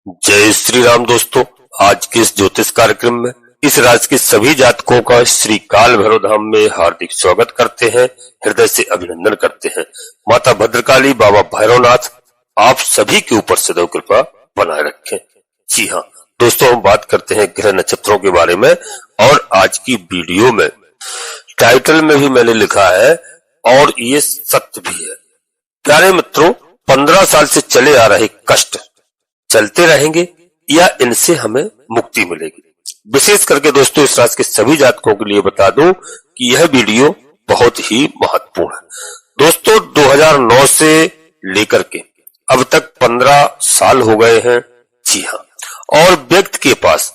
जय श्री राम दोस्तों। आज के इस ज्योतिष कार्यक्रम में इस राशि के सभी जातकों का श्री काल भैरव धाम में हार्दिक स्वागत करते हैं, हृदय से अभिनंदन करते हैं। माता भद्रकाली, बाबा भैरवनाथ आप सभी के ऊपर सदैव कृपा बनाए रखें। जी हाँ दोस्तों, हम बात करते हैं ग्रह नक्षत्रों के बारे में और आज की वीडियो में टाइटल में भी मैंने लिखा है और ये सत्य भी है। प्यारे मित्रों, 15 साल से चले आ रहे कष्ट चलते रहेंगे या इनसे हमें मुक्ति मिलेगी। विशेष करके दोस्तों इस राशि के सभी जातकों के लिए बता दूं कि यह वीडियो बहुत ही महत्वपूर्ण है। दोस्तों 2009 से लेकर के अब तक 15 साल हो गए हैं। जी हाँ, और व्यक्ति के पास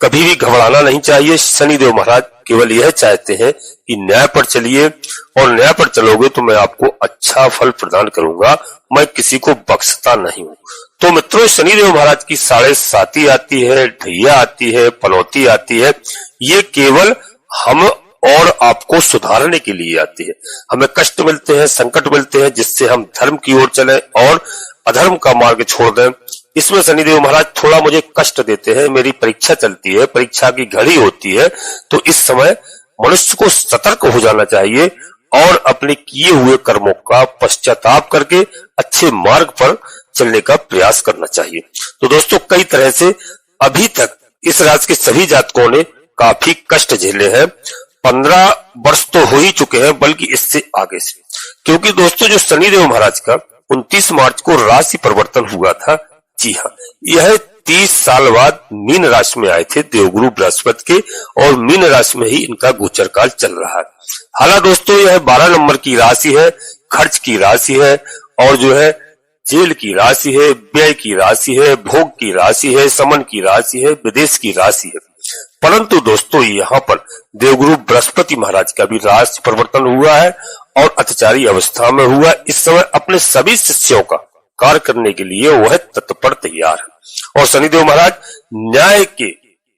कभी भी घबराना नहीं चाहिए। शनिदेव महाराज केवल यह चाहते हैं कि न्याय पर चलिए और न्याय पर चलोगे तो मैं आपको अच्छा फल प्रदान करूंगा, मैं किसी को बख्शता नहीं हूं। तो मित्रों शनिदेव महाराज की 7.5 आती है, ढैया आती है, पनौती आती है। ये केवल हम और आपको सुधारने के लिए आती है। हमें कष्ट मिलते हैं, संकट मिलते हैं, जिससे हम धर्म की ओर चलें और अधर्म का मार्ग छोड़ दें। इसमें शनिदेव महाराज थोड़ा मुझे कष्ट देते हैं। मेरी परीक्षा चलती है, परीक्षा की घड़ी होती है, तो इस समय मनुष्य को सतर्क हो जाना चाहिए और अपने किए हुए कर्मों का पश्चाताप करके अच्छे मार्ग पर चलने का प्रयास करना चाहिए। तो दोस्तों कई तरह से अभी तक इस राशि के सभी जातकों ने काफी कष्ट झेले हैं। 15 वर्ष तो हो ही चुके हैं, बल्कि इससे आगे से, क्योंकि दोस्तों जो शनिदेव महाराज का 29 मार्च को राशि परिवर्तन हुआ था। जी हाँ, यह 30 साल बाद मीन राशि में आए थे देवगुरु बृहस्पति के, और मीन राशि में ही इनका गोचर काल चल रहा है। हालांकि दोस्तों यह 12 नंबर की राशि है, खर्च की राशि है, और जो है जेल की राशि है, व्यय की राशि है, भोग की राशि है, समन की राशि है, विदेश की राशि है। परंतु दोस्तों यहाँ पर देवगुरु बृहस्पति महाराज का भी राशि परिवर्तन हुआ है और अत्याचारी अवस्था में हुआ। इस समय अपने सभी शिष्यों का कार्य करने के लिए वह तत्पर तैयार है। और शनिदेव महाराज न्याय के,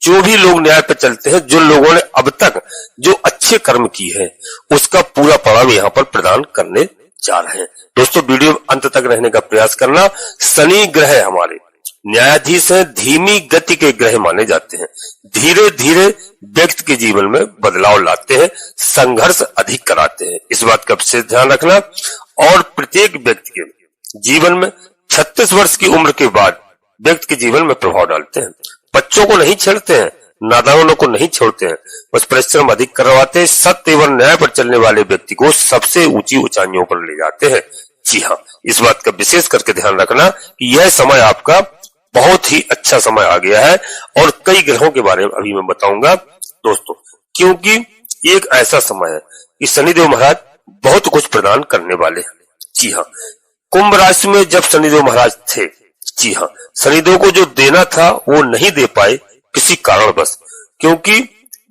जो भी लोग न्याय पर चलते हैं, जो लोगों ने अब तक जो अच्छे कर्म की है, उसका पूरा परिणाम यहाँ पर प्रदान करने जा रहे हैं। दोस्तों वीडियो अंत तक रहने का प्रयास करना। शनि ग्रह हमारे न्यायाधीश हैं, धीमी गति के ग्रह माने जाते हैं। धीरे धीरे व्यक्ति के जीवन में बदलाव लाते हैं, संघर्ष अधिक कराते हैं। इस बात का विशेष ध्यान रखना। और प्रत्येक व्यक्ति के जीवन में 36 वर्ष की उम्र के बाद व्यक्ति के जीवन में प्रभाव डालते हैं। बच्चों को नहीं छेड़ते हैं, नादानों को नहीं छोड़ते हैं, बस परिश्रम अधिक करवाते हैं। सत्य एवं न्याय पर चलने वाले व्यक्ति को सबसे ऊंची ऊंचाइयों पर ले जाते हैं। जी हाँ, इस बात का विशेष करके ध्यान रखना कि यह समय आपका बहुत ही अच्छा समय आ गया है। और कई ग्रहों के बारे में अभी मैं बताऊंगा दोस्तों, क्योंकि एक ऐसा समय है कि शनिदेव महाराज बहुत कुछ प्रदान करने वाले हैं। जी हाँ, कुंभ राशि में जब शनिदेव महाराज थे, जी हाँ, शनिदेव को जो देना था वो नहीं दे पाए किसी कारणवश, क्योंकि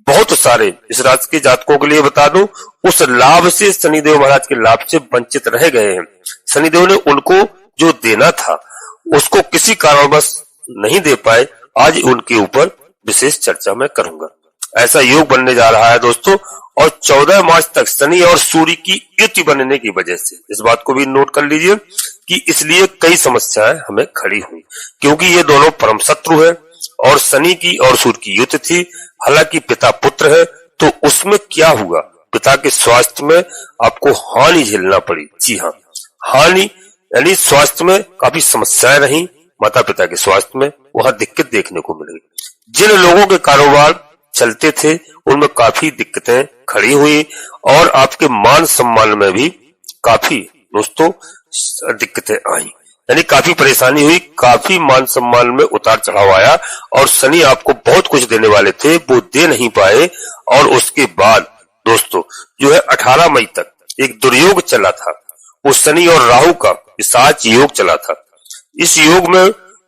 बहुत सारे इस राशि के जातकों के लिए बता दूं, उस लाभ से शनिदेव महाराज के लाभ से वंचित रह गए हैं। शनिदेव ने उनको जो देना था उसको किसी कारणवश नहीं दे पाए। आज उनके ऊपर विशेष चर्चा मैं करूंगा। ऐसा योग बनने जा रहा है दोस्तों, और 14 मार्च तक शनि और सूर्य की युति बनने की वजह से, इस बात को भी नोट कर लीजिए कि इसलिए कई समस्याएं हमें खड़ी हुई, क्योंकि ये दोनों परम शत्रु है और शनि की और सूर्य की युति थी। हालांकि पिता पुत्र है, तो उसमें क्या हुआ, पिता के स्वास्थ्य में आपको हानि झेलना पड़ी। जी हाँ, हानि यानी स्वास्थ्य में काफी समस्याएं रही। माता पिता के स्वास्थ्य में वहां दिक्कत देखने को मिली। जिन लोगों के कारोबार चलते थे उनमें काफी दिक्कतें खड़ी हुई और आपके मान सम्मान में भी काफी दोस्तों दिक्कतें आई, यानी काफी परेशानी हुई, काफी मान सम्मान में उतार चढ़ाव आया। और शनि आपको बहुत कुछ देने वाले थे, वो दे नहीं पाए। और उसके बाद दोस्तों जो है 18 मई तक एक दुर्योग चला था, वो शनि और राहु का साथ योग चला था। इस योग में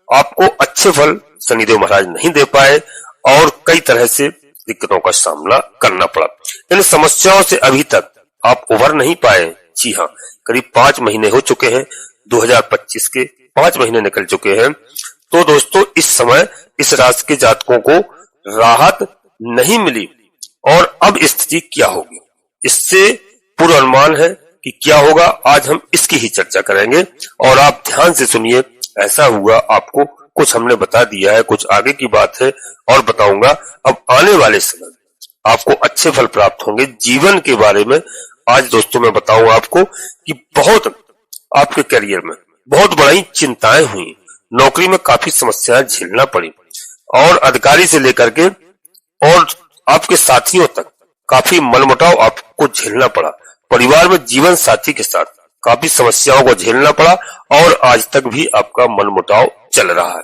आपको अच्छे फल शनिदेव महाराज नहीं दे पाए और कई तरह से दिक्कतों का सामना करना पड़ा। इन समस्याओं से अभी तक आप उभर नहीं पाए। जी हाँ, करीब 5 महीने हो चुके हैं, 2025 के 5 महीने निकल चुके हैं। तो दोस्तों इस समय इस राशि के जातकों को राहत नहीं मिली। और अब स्थिति क्या होगी, इससे पूर्वानुमान है कि क्या होगा, आज हम इसकी ही चर्चा करेंगे। और आप ध्यान से सुनिए, ऐसा हुआ आपको कुछ हमने बता दिया है, कुछ आगे की बात है और बताऊंगा। अब आने वाले समय आपको अच्छे फल प्राप्त होंगे। जीवन के बारे में आज दोस्तों मैं बताऊंगा आपको कि बहुत आपके करियर में बहुत बड़ी चिंताएं हुई, नौकरी में काफी समस्याएं झेलना पड़ी और अधिकारी से लेकर के और आपके साथियों तक काफी मनमुटाव आपको झेलना पड़ा। परिवार में जीवन साथी के साथ काफी समस्याओं को झेलना पड़ा और आज तक भी आपका मनमुटाव चल रहा है।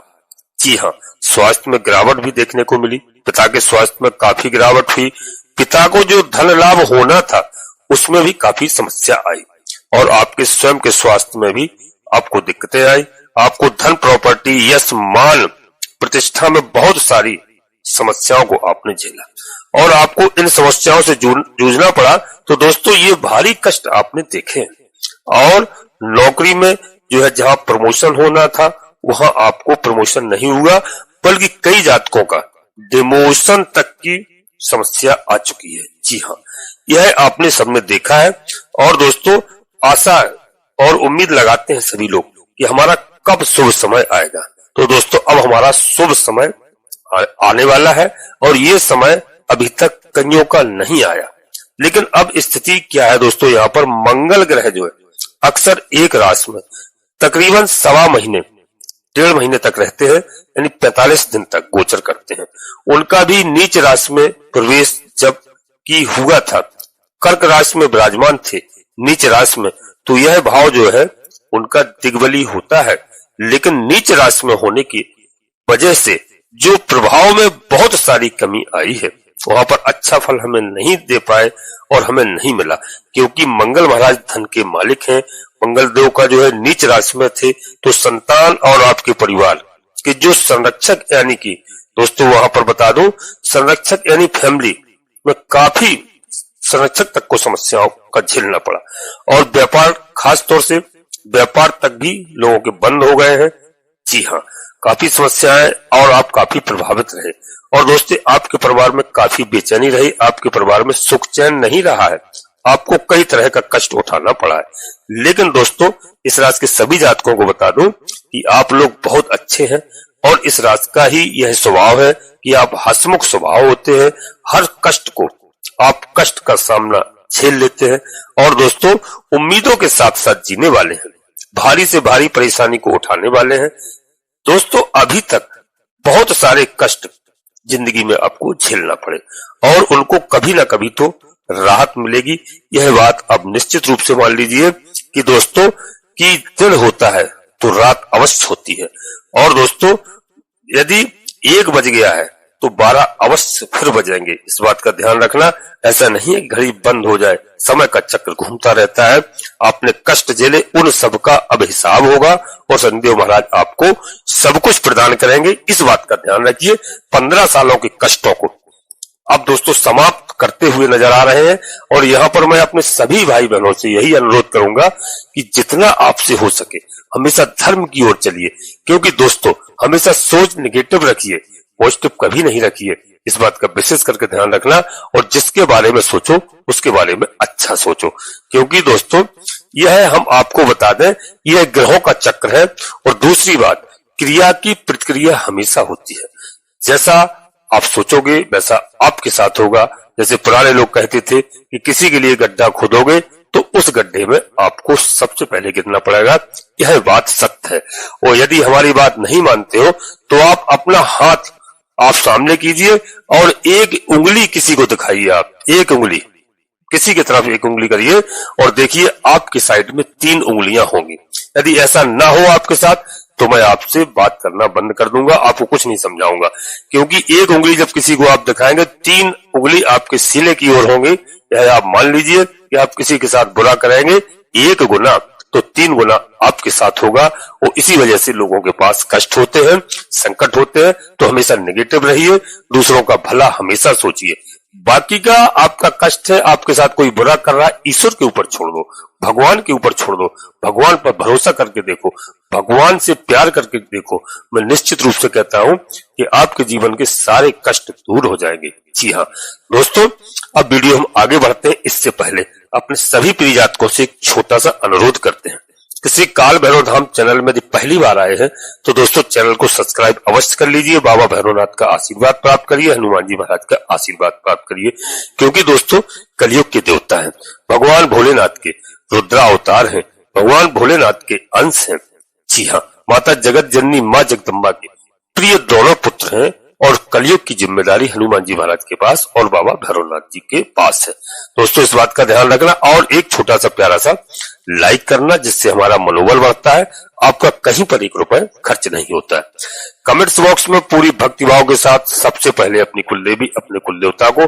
जी हाँ, स्वास्थ्य में गिरावट भी देखने को मिली। पिता के स्वास्थ्य में काफी गिरावट हुई। पिता को जो धन लाभ होना था उसमें भी काफी समस्या आई और आपके स्वयं के स्वास्थ्य में भी आपको दिक्कतें आई। आपको धन, प्रॉपर्टी, यश, मान, प्रतिष्ठा में बहुत सारी समस्याओं को आपने झेला और आपको इन समस्याओं से जूझना पड़ा। तो दोस्तों ये भारी कष्ट आपने देखे और नौकरी में जो है जहां प्रमोशन होना था वहां आपको प्रमोशन नहीं हुआ, बल्कि कई जातकों का डिमोशन तक की समस्या आ चुकी है। जी हाँ, यह आपने सबने देखा है और दोस्तों आशा और उम्मीद लगाते हैं सभी लोग कि हमारा कब शुभ समय आएगा। तो दोस्तों अब हमारा शुभ समय आने वाला है और ये समय अभी तक कईयों का नहीं आया। लेकिन अब स्थिति क्या है दोस्तों, यहाँ पर मंगल ग्रह जो है अक्सर एक राशि में तकरीबन 1.25 महीने 1.5 महीने तक रहते हैं, यानी 45 दिन तक गोचर करते हैं। उनका भी नीच राशि में प्रवेश जब की हुआ था, कर्क राशि में विराजमान थे नीच राशि में, तो यह भाव जो है उनका दिग्बली होता है। लेकिन नीच राशि में होने की वजह से जो प्रभाव में बहुत सारी कमी आई है, वहां पर अच्छा फल हमें नहीं दे पाए और हमें नहीं मिला, क्योंकि मंगल महाराज धन के मालिक हैं। मंगल देव का जो है नीच राशि में थे, तो संतान और आपके परिवार के जो संरक्षक, यानी कि दोस्तों वहां पर बता दूं, संरक्षक यानी फैमिली में काफी संरक्षक तक को समस्याओं का झेलना पड़ा और व्यापार, खास तौर से व्यापार तक भी लोगों के बंद हो गए हैं। जी हाँ, काफी समस्याएं और आप काफी प्रभावित रहे और दोस्तों आपके परिवार में काफी बेचैनी रही, आपके परिवार में सुख चैन नहीं रहा है, आपको कई तरह का कष्ट उठाना पड़ा है। लेकिन दोस्तों इस राशि के सभी जातकों को बता दूं कि आप लोग बहुत अच्छे हैं और इस राशि का ही यह स्वभाव है कि आप हंसमुख स्वभाव होते हैं। हर कष्ट को आप कष्ट का सामना झेल लेते हैं और दोस्तों उम्मीदों के साथ साथ जीने वाले हैं, भारी से भारी परेशानी को उठाने वाले हैं। दोस्तों अभी तक बहुत सारे कष्ट जिंदगी में आपको झेलना पड़े और उनको कभी ना कभी तो राहत मिलेगी, यह बात अब निश्चित रूप से मान लीजिए कि दोस्तों कि दिन होता है तो रात अवश्य होती है और दोस्तों यदि 1 बज गया है तो 12 अवश्य फिर बजेंगे। इस बात का ध्यान रखना, ऐसा नहीं है घड़ी बंद हो जाए, समय का चक्र घूमता रहता है। आपने कष्ट झेले उन सब का अब हिसाब होगा और शनिदेव महाराज आपको सब कुछ प्रदान करेंगे, इस बात का ध्यान रखिए। 15 सालों के कष्टों को अब दोस्तों समाप्त करते हुए नजर आ रहे हैं और यहाँ पर मैं अपने सभी भाई बहनों से यही अनुरोध करूंगा कि जितना आपसे हो सके हमेशा धर्म की ओर चलिए, क्योंकि दोस्तों हमेशा सोच निगेटिव रखिए, पॉजिटिव कभी नहीं रखिए। इस बात का विशेष करके ध्यान रखना और जिसके बारे में सोचो उसके बारे में अच्छा सोचो, क्योंकि दोस्तों यह हम आपको बता दें यह ग्रहों का चक्र है। और दूसरी बात, क्रिया की प्रतिक्रिया हमेशा होती है, जैसा आप सोचोगे वैसा आपके साथ होगा। जैसे पुराने लोग कहते थे कि किसी के लिए गड्ढा खोदोगे तो उस गड्ढे में आपको सबसे पहले गिरना पड़ेगा, यह बात सत्य है। और यदि हमारी बात नहीं मानते हो तो आप अपना हाथ आप सामने कीजिए और एक उंगली किसी को दिखाइए, आप एक उंगली किसी की तरफ एक उंगली करिए और देखिए आपकी साइड में 3 उंगलियां होंगी। यदि ऐसा ना हो आपके साथ तो मैं आपसे बात करना बंद कर दूंगा, आपको कुछ नहीं समझाऊंगा, क्योंकि एक उंगली जब किसी को आप दिखाएंगे 3 उंगली आपके सीने की ओर होंगी। यह आप मान लीजिए कि आप किसी के साथ बुरा करेंगे 1 गुना तो 3 गुना आपके साथ होगा। और इसी वजह से लोगों के पास कष्ट होते हैं, संकट होते हैं। तो हमेशा नेगेटिव रहिए, दूसरों का भला हमेशा सोचिए। बाकी का आपका कष्ट है, आपके साथ कोई बुरा कर रहा है, ईश्वर के ऊपर छोड़ दो, भगवान के ऊपर छोड़ दो, भगवान पर भरोसा करके देखो, भगवान से प्यार करके देखो। मैं निश्चित रूप से कहता हूं कि आपके जीवन के सारे कष्ट दूर हो जाएंगे। जी हाँ दोस्तों, अब वीडियो हम आगे बढ़ते हैं, इससे पहले अपने सभी प्रिय जातकों से एक छोटा सा अनुरोध करते हैं। किसी काल भैरव धाम चैनल में यदि पहली बार आए हैं तो दोस्तों चैनल को सब्सक्राइब अवश्य कर लीजिए। बाबा भैरवनाथ का आशीर्वाद प्राप्त करिए, हनुमान जी महाराज का आशीर्वाद प्राप्त करिए, क्योंकि दोस्तों कलयुग के देवता हैं, भगवान भोलेनाथ के रुद्रा अवतार हैं, भगवान भोलेनाथ के अंश हैं। जी हाँ, माता जगत जननी माँ जगदम्बा के प्रिय दोनों पुत्र हैं और कलयुग की जिम्मेदारी हनुमान जी महाराज के पास और बाबा भैरवनाथ जी के पास है। दोस्तों इस बात का ध्यान रखना और एक छोटा सा प्यारा सा लाइक करना, जिससे हमारा मनोबल बढ़ता है। आपका कहीं पर 1 रुपए खर्च नहीं होता है। कमेंट्स बॉक्स में पूरी भक्तिभाव के साथ सबसे पहले अपनी कुलदेवी, अपने कुल देवता को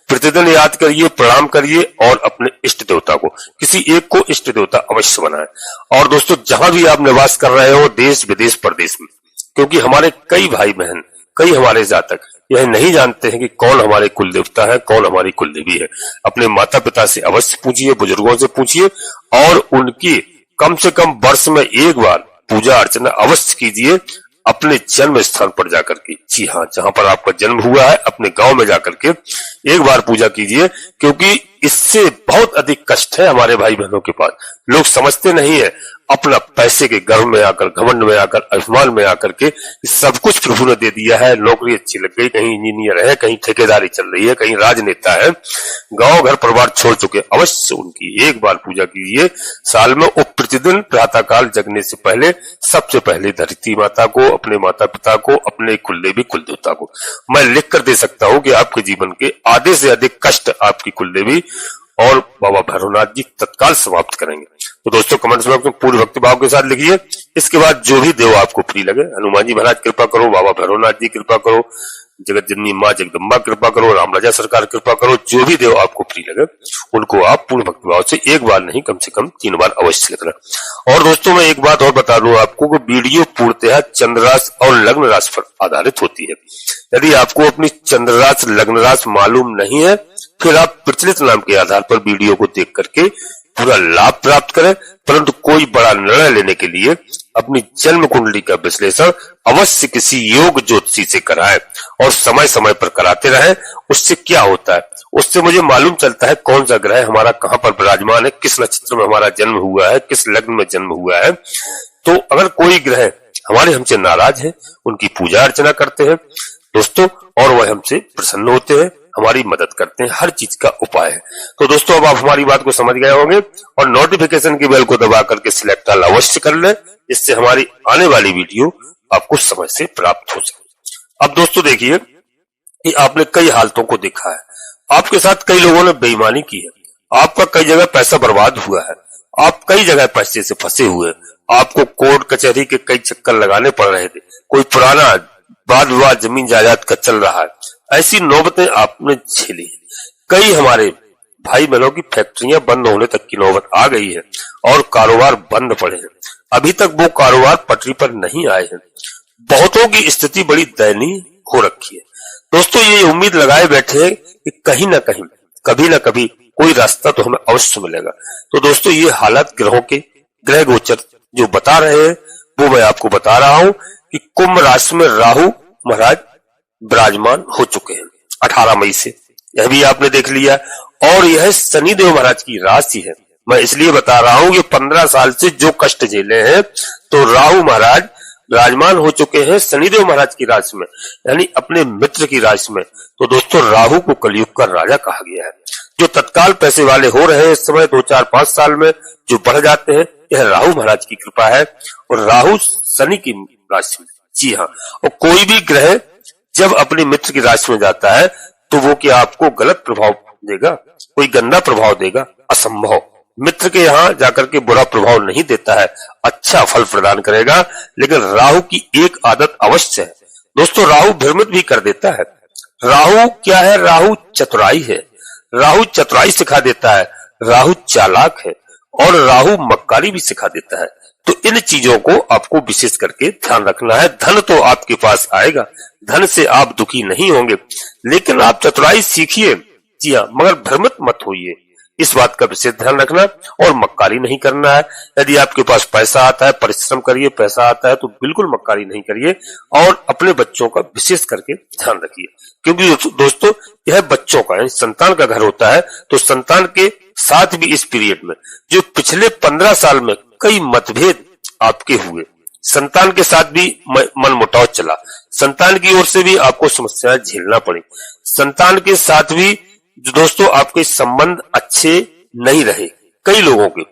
प्रतिदिन याद करिए, प्रणाम करिए और अपने इष्ट देवता को, किसी एक को इष्ट देवता अवश्य बनाएं। और दोस्तों जहां भी आप निवास कर रहे हो, देश विदेश परदेश में, क्योंकि हमारे कई भाई बहन, कई हमारे जातक यह नहीं जानते हैं कि कौन हमारे कुल देवता है, कौन हमारी कुल देवी है। अपने माता पिता से अवश्य पूछिए, बुजुर्गों से पूछिए और उनकी कम से कम वर्ष में एक बार पूजा अर्चना अवश्य कीजिए अपने जन्म स्थान पर जाकर के। जी हाँ, जहां पर आपका जन्म हुआ है अपने गांव में जाकर के एक बार पूजा कीजिए, क्योंकि इससे बहुत अधिक कष्ट है हमारे भाई बहनों के पास। लोग समझते नहीं है, अपना पैसे के गर्व में आकर, घमंड में आकर, अभिमान में आकर के सब कुछ प्रभु ने दे दिया है। नौकरी अच्छी लग गई, कहीं इंजीनियर है, कहीं ठेकेदारी चल रही है, कहीं राजनेता है, गांव घर परिवार छोड़ चुके। अवश्य उनकी एक बार पूजा कीजिए साल में। और प्रतिदिन प्रातः काल जगने से पहले सबसे पहले धरती माता को, अपने माता पिता को, अपने कुलदेवी कुल देवता को मैं लिख कर दे सकता हूँ कि आपके जीवन के आधे से अधिक कष्ट आपकी कुलदेवी और बाबा भैरवनाथ जी तत्काल समाप्त करेंगे। तो दोस्तों कमेंट्स में पूर्ण भक्ति भाव के साथ लिखिए। इसके बाद जो भी देव आपको प्रिय लगे, हनुमान जी महाराज कृपा करो, बाबा भैरवनाथ जी कृपा करो, जगत जननी माँ जगदम्बा कृपा करो, राम राजा सरकार कृपा करो, जो भी देव आपको प्रिय लगे उनको आप पूर्ण भक्ति भाव से एक बार नहीं कम से कम 3 बार अवश्य लिखना। और दोस्तों मैं एक बात और बता दूं आपको कि वीडियो पूर्णतः चंद्र राशि और लग्न राशि पर आधारित होती है। यदि आपको अपनी चंद्र राशि लग्न राशि मालूम नहीं है, फिर आप प्रचलित नाम के आधार पर वीडियो को देख करके पूरा लाभ प्राप्त करें, परंतु कोई बड़ा निर्णय लेने के लिए अपनी जन्म कुंडली का विश्लेषण अवश्य किसी योग ज्योतिषी से कराएं और समय समय पर कराते रहें। उससे क्या होता है, उससे मुझे मालूम चलता है कौन सा ग्रह हमारा कहां पर विराजमान है, किस नक्षत्र में हमारा जन्म हुआ है, किस लग्न में जन्म हुआ है। तो अगर कोई ग्रह हमारे हमसे नाराज है, उनकी पूजा अर्चना करते हैं दोस्तों, और वह हमसे प्रसन्न होते हैं, हमारी मदद करते हैं, हर चीज का उपाय है। तो दोस्तों अब आप हमारी बात को समझ गए होंगे और नोटिफिकेशन की बेल को दबा करके सिलेक्ट ऑल अवश्य कर लें, इससे हमारी आने वाली वीडियो आपको समय से प्राप्त हो सके। अब दोस्तों देखिए कि आपने कई हालतों को देखा है, आपके साथ कई लोगों ने बेईमानी की है, आपका कई जगह पैसा बर्बाद हुआ है, आप कई जगह पैसे से फंसे हुए हैं, आपको कोर्ट कचहरी के कई चक्कर लगाने पड़ रहे थे, कोई पुराना वाद विवाद जमीन जायदाद का चल रहा है, ऐसी नौबतें आपने झेली। कई हमारे भाई बहनों की फैक्ट्रियां बंद होने तक की नौबत आ गई है और कारोबार बंद पड़े हैं, अभी तक वो कारोबार पटरी पर नहीं आए हैं। बहुतों की स्थिति बड़ी दयनीय हो रखी है। दोस्तों ये उम्मीद लगाए बैठे हैं कि कहीं ना कहीं, कभी ना कभी कोई रास्ता तो हमें अवश्य मिलेगा। तो दोस्तों ये हालत ग्रहों के ग्रह गोचर जो बता रहे हैं वो मैं आपको बता रहा हूं कि कुंभ राशि में राहु महाराज विराजमान हो चुके हैं 18 मई से, यह भी आपने देख लिया। और यह शनिदेव महाराज की राशि है। मैं इसलिए बता रहा हूं कि 15 साल से जो कष्ट झेले हैं, तो राहु महाराज विराजमान हो चुके हैं शनिदेव महाराज की राशि में, यानी अपने मित्र की राशि में। तो दोस्तों राहु को कलयुग का राजा कहा गया है। जो तत्काल पैसे वाले हो रहे हैं इस समय 2, 4, 5 साल में जो बढ़ जाते हैं, यह राहु महाराज की कृपा है और राहु शनि की राशि में। जी हाँ, और कोई भी ग्रह जब अपने मित्र की राशि में जाता है तो वो क्या आपको गलत प्रभाव देगा, कोई गंदा प्रभाव देगा? असंभव। मित्र के यहाँ जाकर के बुरा प्रभाव नहीं देता है, अच्छा फल प्रदान करेगा। लेकिन राहु की एक आदत अवश्य है दोस्तों, राहु भ्रमित भी कर देता है। राहु क्या है? राहु चतुराई है, राहु चतुराई सिखा देता है, राहु चालाक है और राहु मक्कारी भी सिखा देता है। तो इन चीजों को आपको विशेष करके ध्यान रखना है। धन तो आपके पास आएगा, धन से आप दुखी नहीं होंगे, लेकिन आप चतुराई सीखिए। जी हाँ, मगर भ्रमित मत होइए, इस बात का विशेष ध्यान रखना और मक्कारी नहीं करना है। यदि आपके पास पैसा आता है, परिश्रम करिए, पैसा आता है तो बिल्कुल मक्कारी नहीं करिए और अपने बच्चों का विशेष करके ध्यान रखिए, क्योंकि दोस्तों यह बच्चों का संतान का घर होता है। तो संतान के साथ भी इस पीरियड में जो पिछले 15 साल में कई मतभेद आपके हुए, संतान के साथ भी मनमुटाव चला, संतान की ओर से भी आपको समस्याएं झेलना पड़ी, संतान के साथ भी जो दोस्तों आपके संबंध अच्छे नहीं रहे, कई लोगों के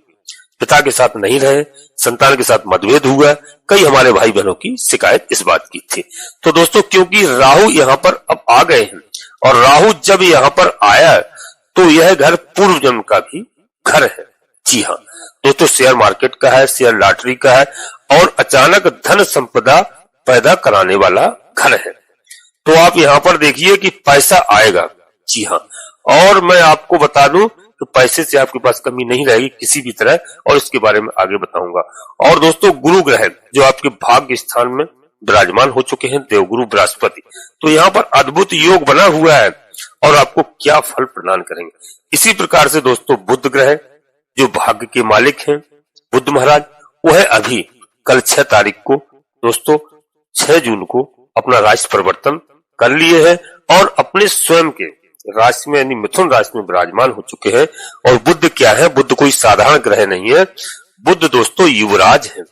पिता के साथ नहीं रहे, संतान के साथ मतभेद हुआ, कई हमारे भाई बहनों की शिकायत इस बात की थी। तो दोस्तों क्योंकि राहु यहाँ पर अब आ गए हैं और राहु जब यहाँ पर आया तो यह घर पूर्व जन्म का भी घर है। जी हाँ दोस्तों, शेयर मार्केट का है, शेयर लॉटरी का है और अचानक धन संपदा पैदा कराने वाला घर है। तो आप यहाँ पर देखिए कि पैसा आएगा। जी हाँ, और मैं आपको बता दूं कि पैसे से आपके पास कमी नहीं रहेगी किसी भी तरह, और इसके बारे में आगे बताऊंगा। और दोस्तों गुरु ग्रह जो आपके भाग्य स्थान में विराजमान हो चुके हैं, देवगुरु बृहस्पति, तो यहाँ पर अद्भुत योग बना हुआ है और आपको क्या फल प्रदान करेंगे। इसी प्रकार से दोस्तों बुध ग्रह जो भाग्य के मालिक हैं, बुध महाराज, वह अभी कल 6 तारीख को दोस्तों 6 जून को अपना राशि परिवर्तन कर लिए हैं और अपने स्वयं के राशि में यानी मिथुन राशि में विराजमान हो चुके हैं। और बुध क्या है, बुध कोई साधारण ग्रह नहीं है, बुध दोस्तों युवराज है।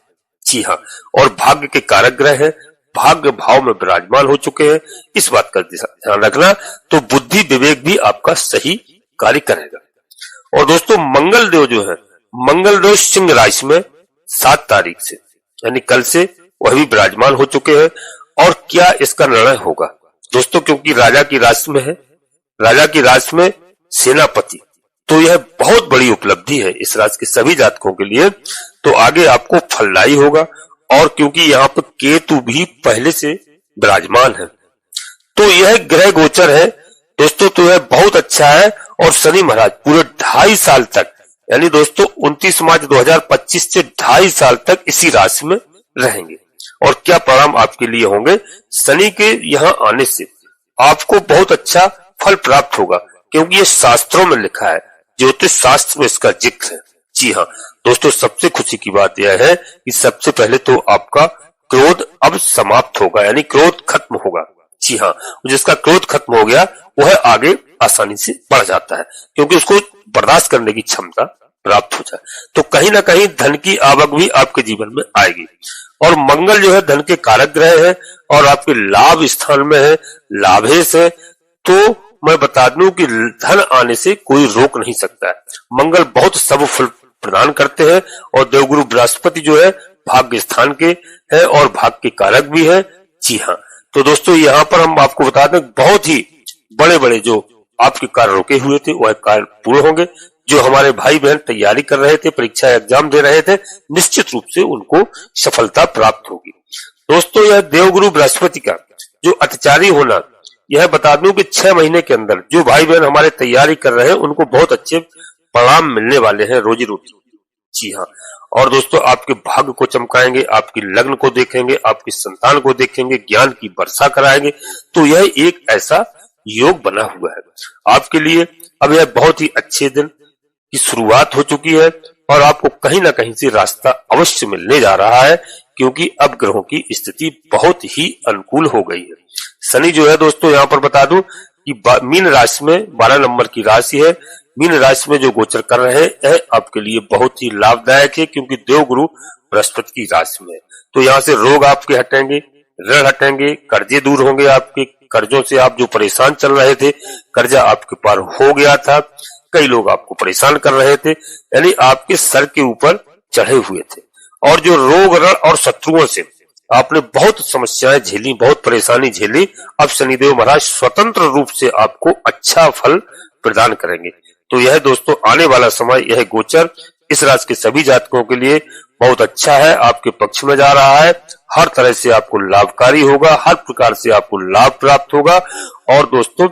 जी हाँ, और भाग्य के कारक ग्रह है, भाग्य भाव में विराजमान हो चुके हैं। इस बात का ध्यान रखना, तो बुद्धि विवेक भी आपका सही कार्य करेगा। और दोस्तों मंगल देव जो है, मंगल देव सिंह राशि में 7 तारीख से यानी कल से वह भी विराजमान हो चुके हैं। और क्या इसका निर्णय होगा दोस्तों, क्योंकि राजा की राशि में है, राजा की राशि में सेनापति, तो यह बहुत बड़ी उपलब्धि है इस राशि के सभी जातकों के लिए। तो आगे आपको फलदायी होगा, और क्योंकि यहाँ पर केतु भी पहले से विराजमान है, तो यह ग्रह गोचर है दोस्तों, तो यह बहुत अच्छा है। और शनि महाराज पूरे 2.5 साल तक यानी दोस्तों 29 मार्च 2025 से 2.5 साल तक इसी राशि में रहेंगे। और क्या परिणाम आपके लिए होंगे, शनि के यहाँ आने से आपको बहुत अच्छा फल प्राप्त होगा, क्योंकि ये शास्त्रों में लिखा है, ज्योतिष शास्त्र में इसका जिक्र है। जी हाँ दोस्तों, सबसे खुशी की बात यह है कि सबसे पहले तो आपका क्रोध अब समाप्त होगा, यानी क्रोध खत्म होगा। जी हाँ, जिसका क्रोध खत्म हो गया वह आगे आसानी से बढ़ जाता है, क्योंकि उसको बर्दाश्त करने की क्षमता प्राप्त हो जाए। तो कहीं ना कहीं धन की आवक भी आपके जीवन में आएगी। और मंगल जो है धन के कारक ग्रह है और आपके लाभ स्थान में है, लाभेश है, तो मैं बता दूं कि धन आने से कोई रोक नहीं सकता है। मंगल बहुत शुभ फल प्रदान करते हैं और देवगुरु बृहस्पति जो है भाग्य स्थान के है और भाग्य के कारक भी है। जी हाँ, तो दोस्तों यहाँ पर हम आपको बता दें बहुत ही बड़े बड़े जो आपके कार्य रुके हुए थे वह कार्य पूरे होंगे। जो हमारे भाई बहन तैयारी कर रहे थे, परीक्षा एग्जाम दे रहे थे, निश्चित रूप से उनको सफलता प्राप्त होगी। दोस्तों यह देवगुरु बृहस्पति का जो अत्याचारी होना, यह बता दूं कि 6 महीने के अंदर जो भाई बहन हमारे तैयारी कर रहे हैं उनको बहुत अच्छे परिणाम मिलने वाले हैं, रोजी रोटी। जी हाँ, और दोस्तों आपके भाग्य को चमकाएंगे, आपकी लग्न को देखेंगे, आपकी संतान को देखेंगे, ज्ञान की वर्षा कराएंगे। तो यह एक ऐसा योग बना हुआ है आपके लिए। अब यह बहुत ही अच्छे दिन की शुरुआत हो चुकी है और आपको कहीं ना कहीं से रास्ता अवश्य मिलने जा रहा है, क्योंकि अब ग्रहों की स्थिति बहुत ही अनुकूल हो गई है। शनि जो है दोस्तों यहाँ पर बता दूं कि मीन राशि में 12 नंबर की राशि है, मीन राशि में जो गोचर कर रहे हैं आपके लिए बहुत ही लाभदायक है, क्योंकि देवगुरु बृहस्पति की राशि में है। तो यहाँ से रोग आपके हटेंगे, ऋण हटेंगे, कर्जे दूर होंगे, आपके कर्जों से आप जो परेशान चल रहे थे, कर्जा आपके पार हो गया था, कई लोग आपको परेशान कर रहे थे, यानी आपके सर के ऊपर चढ़े हुए थे। और जो रोग ऋण और शत्रुओं से आपने बहुत समस्याएं झेली, बहुत परेशानी झेली, अब शनिदेव महाराज स्वतंत्र रूप से आपको अच्छा फल प्रदान करेंगे। तो यह दोस्तों आने वाला समय, यह गोचर इस राशि के सभी जातकों के लिए बहुत अच्छा है, आपके पक्ष में जा रहा है। हर तरह से आपको लाभकारी होगा, हर प्रकार से आपको लाभ प्राप्त होगा। और दोस्तों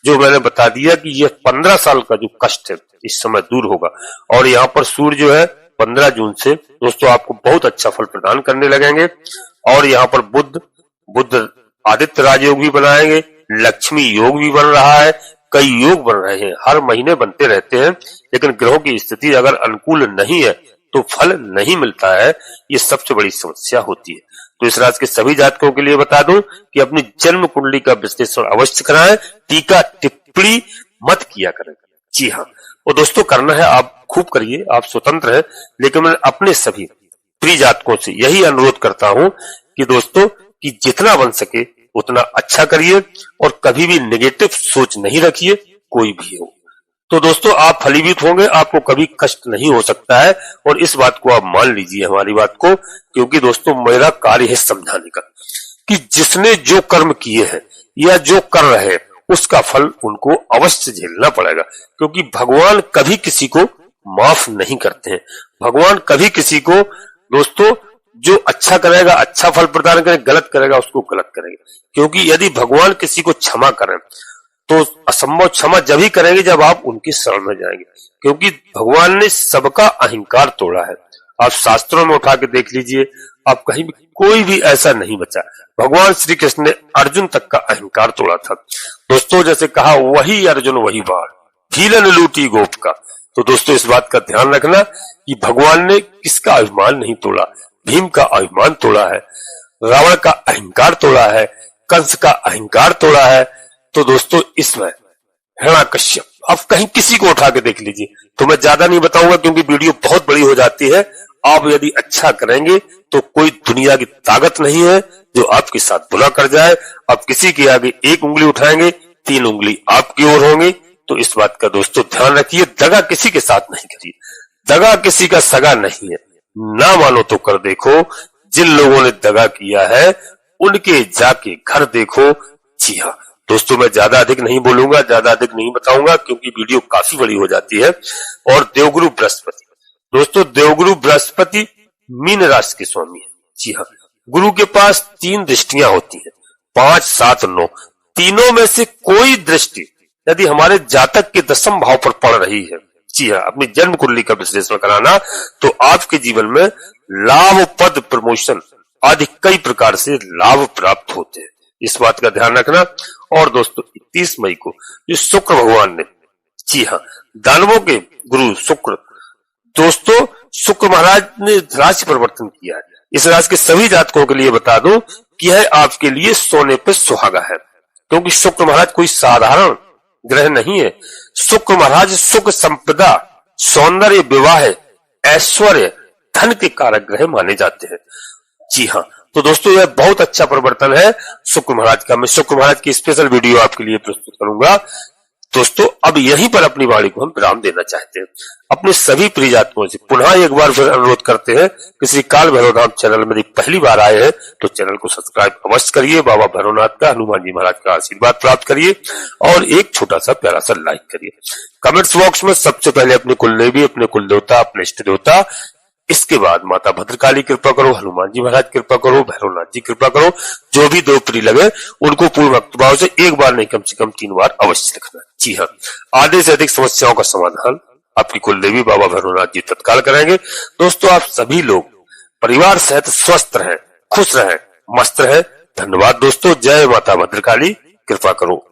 जो मैंने बता दिया कि यह 15 साल का जो कष्ट है इस समय दूर होगा। और यहाँ पर सूर्य जो है 15 जून से दोस्तों आपको बहुत अच्छा फल प्रदान करने लगेंगे। और यहाँ पर बुध आदित्य राजयोग भी बनाएंगे, लक्ष्मी योग भी बन रहा है, कई योग बन रहे हैं, हर महीने बनते रहते हैं। लेकिन ग्रहों की स्थिति अगर अनुकूल नहीं है तो फल नहीं मिलता है, ये सबसे बड़ी समस्या होती है। तो इस राशि के सभी जातकों के लिए बता दूं कि अपनी जन्म कुंडली का विश्लेषण अवश्य कराएं, टीका टिप्पणी मत किया करें। जी हाँ, वो दोस्तों करना है, आप खूब करिए, आप स्वतंत्र हैं, लेकिन मैं अपने सभी प्रिय जातकों से यही अनुरोध करता हूं कि दोस्तों कि जितना बन सके उतना अच्छा करिए और कभी भी नेगेटिव सोच नहीं रखिए, कोई भी हो। तो दोस्तों आप फलीभूत होंगे, आपको कभी कष्ट नहीं हो सकता है, और इस बात को आप मान लीजिए हमारी बात को, क्योंकि दोस्तों मेरा कार्य है समझाने का कि जिसने जो कर्म किए हैं या जो कर रहे हैं उसका फल उनको अवश्य झेलना पड़ेगा, क्योंकि भगवान कभी किसी को माफ नहीं करते हैं। भगवान कभी किसी को दोस्तों जो अच्छा करेगा अच्छा फल प्रदान करेगा, गलत करेगा उसको गलत करेगा, क्योंकि यदि भगवान किसी को क्षमा करें तो असंभव क्षमा जब ही करेंगे जब आप उनकी शरण में जाएंगे, क्योंकि भगवान ने सबका अहंकार तोड़ा है। आप शास्त्रों में उठा के देख लीजिए, आप कहीं भी कोई भी ऐसा नहीं बचा। भगवान श्री कृष्ण ने अर्जुन तक का अहंकार तोड़ा था दोस्तों, जैसे कहा वही अर्जुन वही बाण, भीलन लूटी गोप का। तो दोस्तों इस बात का ध्यान रखना कि भगवान ने किसका अभिमान नहीं तोड़ा, भीम का अभिमान तोड़ा है, रावण का अहंकार तोड़ा है, कंस का अहंकार तोड़ा है। तो दोस्तों इसमें हिरण्यकश्यप, अब कहीं किसी को उठा के देख लीजिए। तो मैं ज्यादा नहीं बताऊंगा क्योंकि वीडियो बहुत बड़ी हो जाती है। आप यदि अच्छा करेंगे तो कोई दुनिया की ताकत नहीं है जो आपके साथ बुरा कर जाए। आप किसी के आगे एक उंगली उठाएंगे 3 उंगली आपकी ओर होंगी। तो इस बात का दोस्तों ध्यान रखिए, दगा किसी के साथ नहीं करिए, दगा किसी का सगा नहीं है। ना मानो तो कर देखो, जिन लोगों ने दगा किया है उनके जाके घर देखो। जी हाँ दोस्तों, मैं ज्यादा अधिक नहीं बोलूंगा, ज्यादा अधिक नहीं बताऊंगा क्योंकि वीडियो काफी बड़ी हो जाती है। और देवगुरु बृहस्पति, दोस्तों देवगुरु बृहस्पति मीन राशि के स्वामी है। जी हाँ, गुरु के पास 3 दृष्टियां होती हैं, 5, 7, 9। तीनों में से कोई दृष्टि यदि हमारे जातक के 10th भाव पर पड़ रही है, जी हाँ, अपनी जन्म कुंडली का विश्लेषण कराना, तो आपके जीवन में लाभ, पद, प्रमोशन आदि कई प्रकार से लाभ प्राप्त होते हैं। इस बात का ध्यान रखना। और दोस्तों 31 मई को जो शुक्र भगवान ने, जी हाँ, दानवों के गुरु शुक्र, दोस्तों शुक्र महाराज ने राशि परिवर्तन किया है। इस राशि के सभी जातकों के लिए बता दूं कि यह आपके लिए सोने पे सुहागा है, क्योंकि शुक्र महाराज कोई साधारण ग्रह नहीं है। शुक्र महाराज सुख, संपदा, सौंदर्य, विवाह, ऐश्वर्य, धन के कारक ग्रह माने जाते हैं। जी हाँ, तो दोस्तों यह बहुत अच्छा परिवर्तन है शुक्र महाराज का। मैं शुक्र महाराज की स्पेशल वीडियो आपके लिए प्रस्तुत करूंगा। दोस्तों अब यहीं पर अपनी वाणी को हम विराम देना चाहते हैं। अपने सभी प्रिय जातकों से पुनः एक बार फिर अनुरोध करते हैं कि श्री काल भैरवधाम चैनल में पहली बार आए हैं तो चैनल को सब्सक्राइब अवश्य करिए, बाबा भैरवनाथ का, हनुमान जी महाराज का आशीर्वाद प्राप्त करिए और एक छोटा सा प्यारा सा लाइक करिए। कमेंट्स बॉक्स में सबसे पहले अपने कुल देवी, अपने कुल देवता, अपने इष्ट देवता, इसके बाद माता भद्रकाली कृपा करो, हनुमान जी महाराज कृपा करो, भैरवनाथ जी कृपा करो, जो भी देव प्रिय लगे उनको पूर्ण भक्त भाव से एक बार नहीं कम से कम 3 बार अवश्य लिखना। जी हाँ, आधे से अधिक समस्याओं का समाधान आपकी कुल देवी बाबा भैरवनाथ जी तत्काल करेंगे। दोस्तों आप सभी लोग परिवार सहित स्वस्थ रहें, खुश रहें, मस्त रहें। धन्यवाद दोस्तों। जय माता भद्रकाली, कृपा करो।